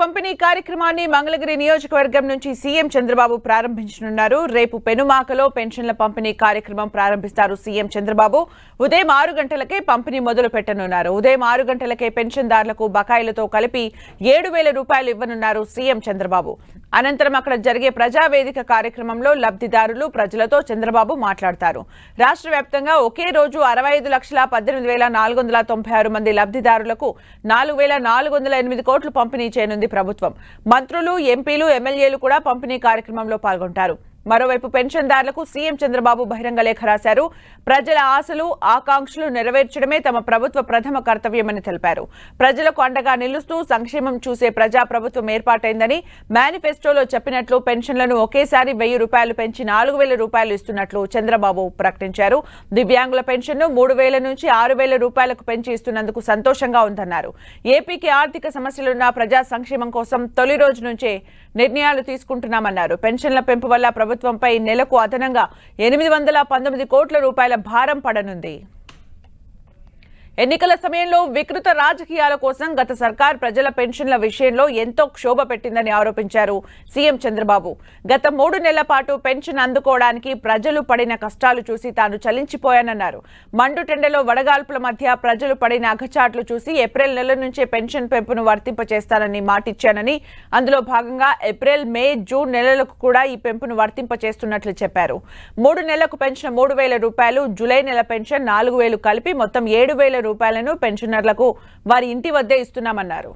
పంపిణీ కార్యక్రమాన్ని మంగళగిరి నియోజకవర్గం నుంచి సీఎం చంద్రబాబు ప్రారంభించనున్నారు. రేపు పెనుమాకలో పెన్షన్ల పంపిణీ కార్యక్రమం ప్రారంభిస్తారు సీఎం చంద్రబాబు. ఉదయం 6 గంటలకే పంపిణీ మొదలు పెట్టనున్నారు. ఉదయం 6 గంటలకే పెన్షన్దారులకు బకాయిలతో కలిపి 7,000 రూపాయలు ఇవ్వనున్నారు సీఎం చంద్రబాబు. అనంతరం అక్కడ జరిగే ప్రజావేదిక కార్యక్రమంలో లబ్ధిదారులు ప్రజలతో చంద్రబాబు మాట్లాడతారు. రాష్ట్ర వ్యాప్తంగా ఒకే రోజు 65,18,496 మంది లబ్ధిదారులకు 4,408 కోట్లు పంపిణీ చేయనుంది ప్రభుత్వం. మంత్రులు, ఎంపీలు, ఎమ్మెల్యేలు కూడా పంపిణీ కార్యక్రమంలో పాల్గొంటారు. మరోవైపు పెన్షన్దారులకు సీఎం చంద్రబాబు బహిరంగ లేఖ రాశారు. ప్రజల ఆశలు, ఆకాంక్షలు నెరవేర్చడమే తమ ప్రభుత్వ ప్రథమ కర్తవ్యమని తెలిపారు. ప్రజలకు అండగా నిలుస్తూ సంక్షేమం చూసే ప్రజా ప్రభుత్వం ఏర్పాటైందని, మేనిఫెస్టోలో చెప్పినట్లు పెన్షన్లను ఒకేసారి 1,000 రూపాయలు పెంచి 4,000 రూపాయలు ఇస్తున్నట్లు చంద్రబాబు ప్రకటించారు. దివ్యాంగుల పెన్షన్ను 3,000 నుంచి 6,000 రూపాయలకు పెంచి ఇస్తున్నందుకు సంతోషంగా ఉందన్నారు. ఏపీకి ఆర్థిక సమస్యలున్న ప్రజా సంక్షేమం కోసం తొలి రోజు నుంచే నిర్ణయాలు తీసుకుంటున్నామన్నారు. పెన్షన్ల పెంపు వల్ల ప్రభుత్వంపై నెలకు అదనంగా 819 కోట్ల రూపాయల భారం పడనుంది. ఎన్నికల సమయంలో వికృత రాజకీయాల కోసం గత సర్కార్ ప్రజల పెన్షన్ల విషయంలో ఎంతో క్షోభ పెట్టిందని ఆరోపించారు సీఎం చంద్రబాబు. గత 3 నెలల పాటు పెన్షన్ అందుకోవడానికి ప్రజలు పడిన కష్టాలు చూసి తాను చలించిపోయానన్నారు. మండుటెండలో వడగాల్పుల మధ్య ప్రజలు పడిన అగచాట్లు చూసి ఏప్రిల్ నెల నుంచే పెన్షన్ పెంపును వర్తింపచేస్తానని మాటిచ్చానని, అందులో భాగంగా ఏప్రిల్, మే, జూన్ నెలలకు కూడా ఈ పెంపును వర్తింపచేస్తున్నట్లు చెప్పారు. 3 నెలలకు పెన్షన్ 3,000 రూపాయలు, జూలై నెల పెన్షన్ 4,000 కలిపి మొత్తం 7,000 రూపాయలను పెన్షనర్లకు వారి ఇంటి వద్దే ఇస్తున్నామన్నారు.